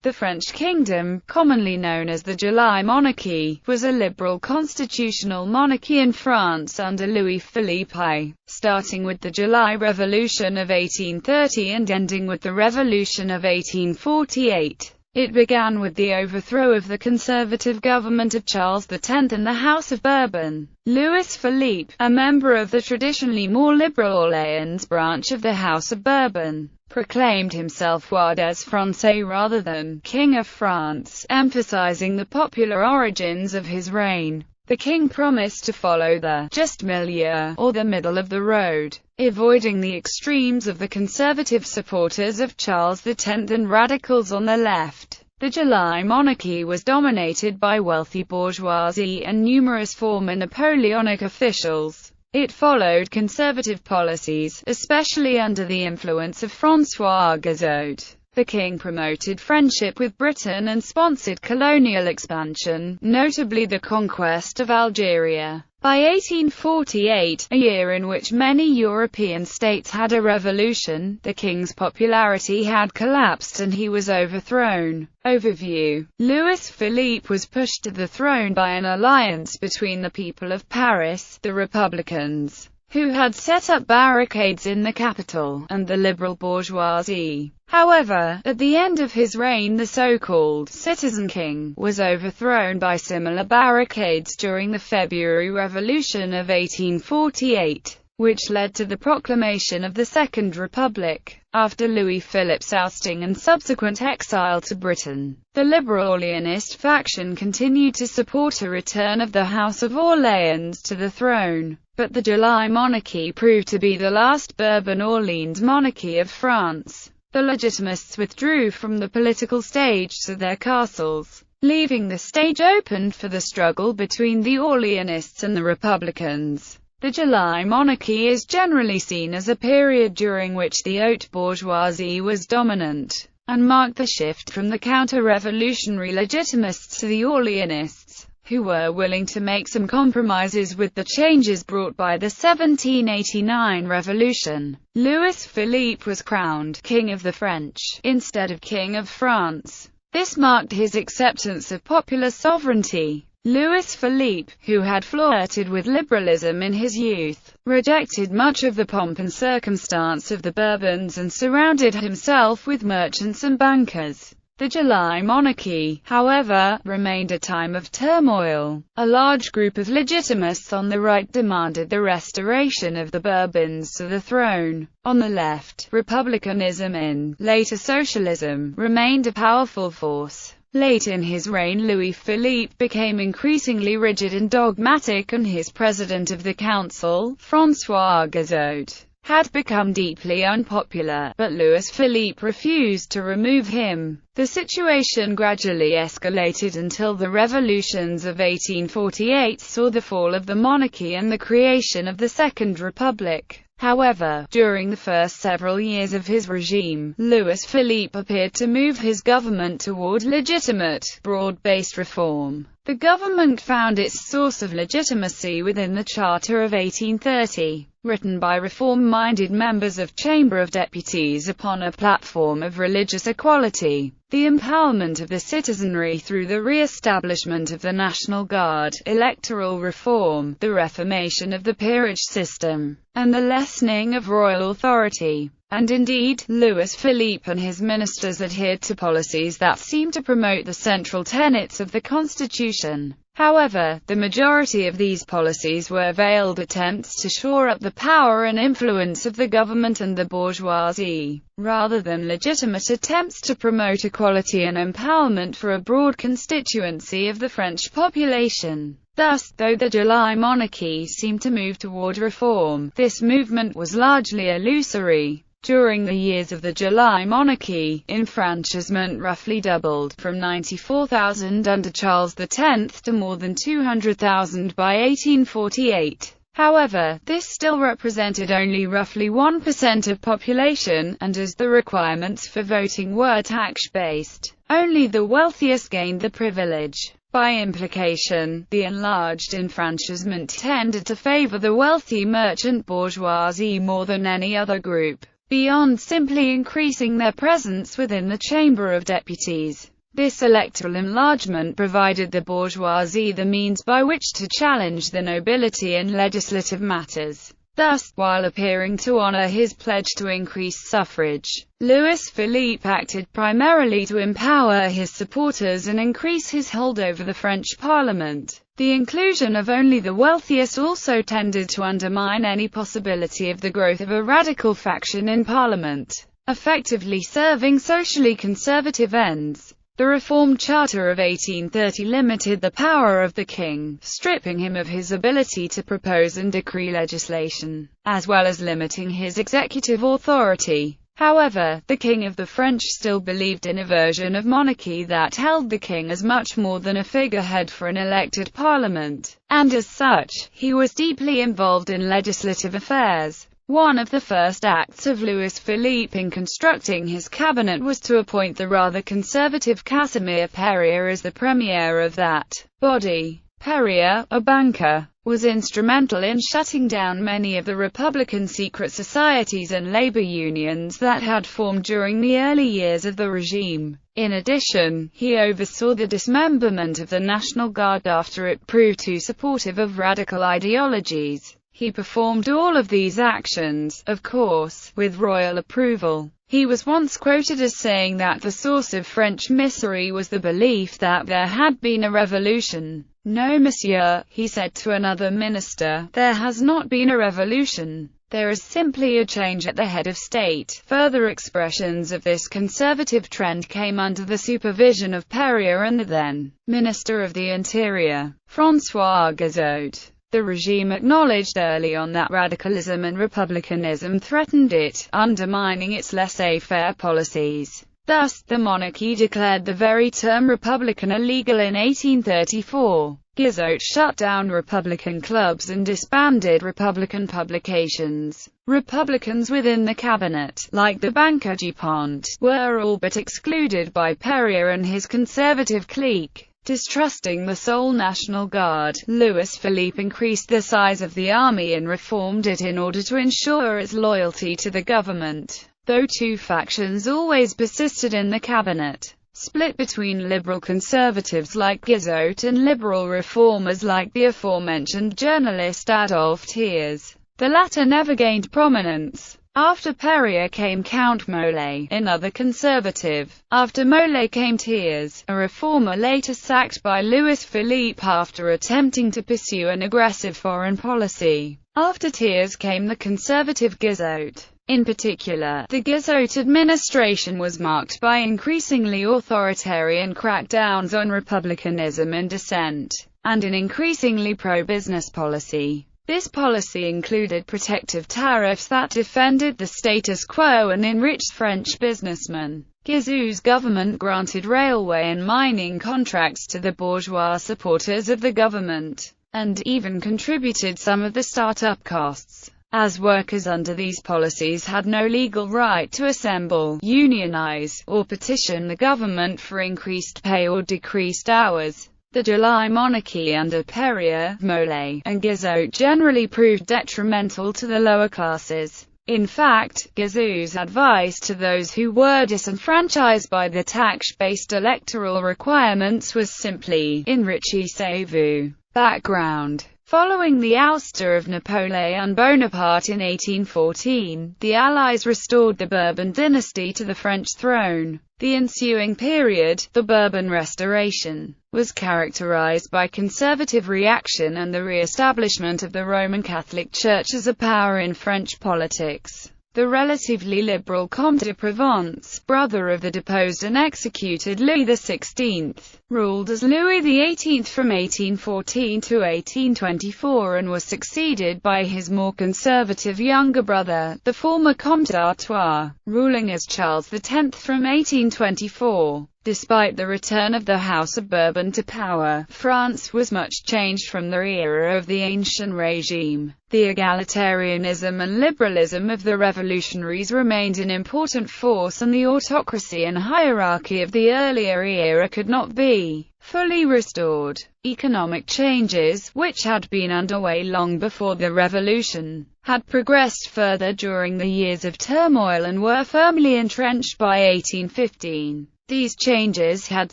The French kingdom, commonly known as the July Monarchy, was a liberal constitutional monarchy in France under Louis-Philippe, starting with the July Revolution of 1830 and ending with the Revolution of 1848. It began with the overthrow of the conservative government of Charles X and the House of Bourbon. Louis-Philippe, a member of the traditionally more liberal Orléans branch of the House of Bourbon, proclaimed himself Roi des Français rather than King of France, emphasizing the popular origins of his reign. The king promised to follow the juste milieu, or the middle of the road, avoiding the extremes of the conservative supporters of Charles X and radicals on the left. The July monarchy was dominated by wealthy bourgeoisie and numerous former Napoleonic officials. It followed conservative policies, especially under the influence of François Guizot. The king promoted friendship with Britain and sponsored colonial expansion, notably the conquest of Algeria. By 1848, a year in which many European states had a revolution, the king's popularity had collapsed and he was overthrown. Overview: Louis-Philippe was pushed to the throne by an alliance between the people of Paris, the Republicans, who had set up barricades in the capital, and the liberal bourgeoisie. However, at the end of his reign the so-called Citizen King was overthrown by similar barricades during the February Revolution of 1848, which led to the proclamation of the Second Republic. After Louis-Philippe's ousting and subsequent exile to Britain, the liberal Orleanist faction continued to support a return of the House of Orléans to the throne. But the July monarchy proved to be the last Bourbon-Orleans monarchy of France. The Legitimists withdrew from the political stage to their castles, leaving the stage open for the struggle between the Orleanists and the Republicans. The July monarchy is generally seen as a period during which the haute bourgeoisie was dominant, and marked the shift from the counter-revolutionary Legitimists to the Orleanists, who were willing to make some compromises with the changes brought by the 1789 revolution. Louis-Philippe was crowned King of the French, instead of King of France. This marked his acceptance of popular sovereignty. Louis-Philippe, who had flirted with liberalism in his youth, rejected much of the pomp and circumstance of the Bourbons and surrounded himself with merchants and bankers. The July monarchy, however, remained a time of turmoil. A large group of Legitimists on the right demanded the restoration of the Bourbons to the throne. On the left, republicanism and, later socialism, remained a powerful force. Late in his reign Louis-Philippe became increasingly rigid and dogmatic, and his president of the council, François Guizot, had become deeply unpopular, but Louis-Philippe refused to remove him. The situation gradually escalated until the revolutions of 1848 saw the fall of the monarchy and the creation of the Second Republic. However, during the first several years of his regime, Louis-Philippe appeared to move his government toward legitimate, broad-based reform. The government found its source of legitimacy within the Charter of 1830, written by reform-minded members of Chamber of Deputies upon a platform of religious equality, the empowerment of the citizenry through the re-establishment of the National Guard, electoral reform, the reformation of the peerage system, and the lessening of royal authority. And indeed, Louis-Philippe and his ministers adhered to policies that seemed to promote the central tenets of the Constitution. However, the majority of these policies were veiled attempts to shore up the power and influence of the government and the bourgeoisie, rather than legitimate attempts to promote equality and empowerment for a broad constituency of the French population. Thus, though the July monarchy seemed to move toward reform, this movement was largely illusory. During the years of the July monarchy, enfranchisement roughly doubled, from 94,000 under Charles X to more than 200,000 by 1848. However, this still represented only roughly 1% of population, and as the requirements for voting were tax-based, only the wealthiest gained the privilege. By implication, the enlarged enfranchisement tended to favor the wealthy merchant bourgeoisie more than any other group. beyond simply increasing their presence within the Chamber of Deputies. This electoral enlargement provided the bourgeoisie the means by which to challenge the nobility in legislative matters. Thus, while appearing to honor his pledge to increase suffrage, Louis-Philippe acted primarily to empower his supporters and increase his hold over the French Parliament. The inclusion of only the wealthiest also tended to undermine any possibility of the growth of a radical faction in Parliament, effectively serving socially conservative ends. The Reformed Charter of 1830 limited the power of the king, stripping him of his ability to propose and decree legislation, as well as limiting his executive authority. However, the King of the French still believed in a version of monarchy that held the king as much more than a figurehead for an elected parliament, and as such, he was deeply involved in legislative affairs. One of the first acts of Louis-Philippe in constructing his cabinet was to appoint the rather conservative Casimir Perier as the premier of that body. Perier, a banker, was instrumental in shutting down many of the Republican secret societies and labor unions that had formed during the early years of the regime. In addition, he oversaw the dismemberment of the National Guard after it proved too supportive of radical ideologies. He performed all of these actions, of course, with royal approval. He was once quoted as saying that the source of French misery was the belief that there had been a revolution. "No, monsieur," he said to another minister, "there has not been a revolution. There is simply a change at the head of state." Further expressions of this conservative trend came under the supervision of Perier and the then Minister of the Interior, François Guizot. The regime acknowledged early on that radicalism and republicanism threatened it, undermining its laissez-faire policies. Thus, the monarchy declared the very term Republican illegal in 1834. Guizot shut down Republican clubs and disbanded Republican publications. Republicans within the cabinet, like the Banque du Pont, were all but excluded by Perier and his conservative clique. Distrusting the sole National Guard, Louis-Philippe increased the size of the army and reformed it in order to ensure its loyalty to the government. Though two factions always persisted in the cabinet, split between liberal conservatives like Guizot and liberal reformers like the aforementioned journalist Adolphe Thiers. The latter never gained prominence. After Perier came Count Molé, another conservative. After Molé came Thiers, a reformer later sacked by Louis-Philippe after attempting to pursue an aggressive foreign policy. After Thiers came the conservative Guizot. In particular, the Guizot administration was marked by increasingly authoritarian crackdowns on republicanism and dissent, and an increasingly pro-business policy. This policy included protective tariffs that defended the status quo and enriched French businessmen. Guizot's government granted railway and mining contracts to the bourgeois supporters of the government, and even contributed some of the start-up costs, as workers under these policies had no legal right to assemble, unionize, or petition the government for increased pay or decreased hours. The July monarchy under Perier, Molé, and Guizot generally proved detrimental to the lower classes. In fact, Guizot's advice to those who were disenfranchised by the tax-based electoral requirements was simply, enrichez-vous. Background: following the ouster of Napoleon Bonaparte in 1814, the Allies restored the Bourbon dynasty to the French throne. The ensuing period, the Bourbon Restoration, was characterized by conservative reaction and the re-establishment of the Roman Catholic Church as a power in French politics. The relatively liberal Comte de Provence, brother of the deposed and executed Louis XVI, ruled as Louis XVIII from 1814 to 1824 and was succeeded by his more conservative younger brother, the former Comte d'Artois, ruling as Charles X from 1824. Despite the return of the House of Bourbon to power, France was much changed from the era of the ancient regime. The egalitarianism and liberalism of the revolutionaries remained an important force, and the autocracy and hierarchy of the earlier era could not be fully restored. Economic changes, which had been underway long before the revolution, had progressed further during the years of turmoil and were firmly entrenched by 1815. These changes had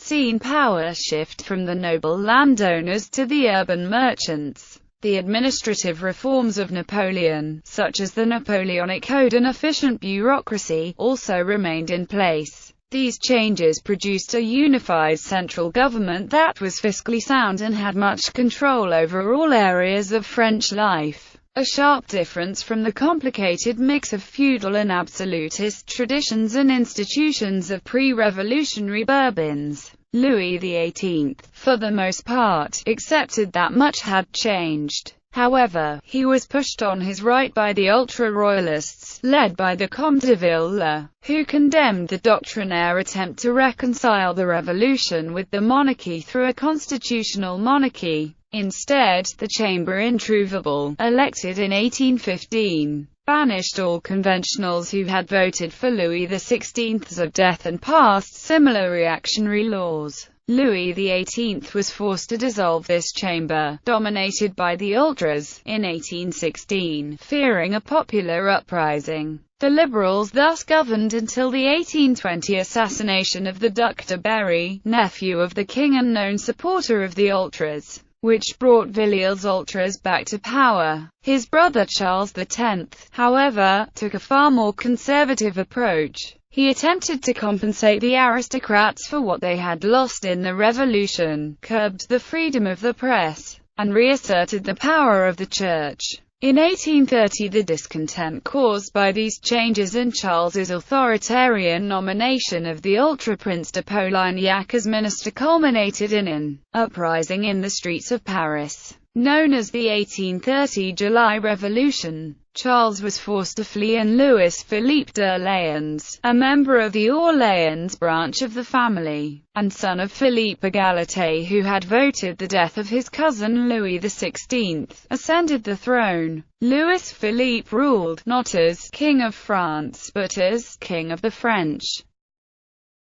seen power shift from the noble landowners to the urban merchants. The administrative reforms of Napoleon, such as the Napoleonic Code and efficient bureaucracy, also remained in place. These changes produced a unified central government that was fiscally sound and had much control over all areas of French life. A sharp difference from the complicated mix of feudal and absolutist traditions and institutions of pre-revolutionary Bourbons. Louis XVIII, for the most part, accepted that much had changed. However, he was pushed on his right by the ultra-royalists, led by the Comte de Villars, who condemned the doctrinaire attempt to reconcile the revolution with the monarchy through a constitutional monarchy. Instead, the Chamber Introuvable, elected in 1815, banished all conventionals who had voted for Louis XVI's death and passed similar reactionary laws. Louis XVIII was forced to dissolve this chamber, dominated by the ultras, in 1816, fearing a popular uprising. The Liberals thus governed until the 1820 assassination of the Duc de Berry, nephew of the king and known supporter of the ultras, which brought Villiers' ultras back to power. His brother Charles X, however, took a far more conservative approach. He attempted to compensate the aristocrats for what they had lost in the revolution, curbed the freedom of the press, and reasserted the power of the church. In 1830, the discontent caused by these changes and Charles's authoritarian nomination of the ultra-prince de Polignac as minister culminated in an uprising in the streets of Paris, known as the 1830 July Revolution. Charles was forced to flee and Louis-Philippe d'Orléans, a member of the Orléans branch of the family, and son of Philippe Égalité who had voted the death of his cousin Louis XVI, ascended the throne. Louis-Philippe ruled, not as King of France, but as King of the French.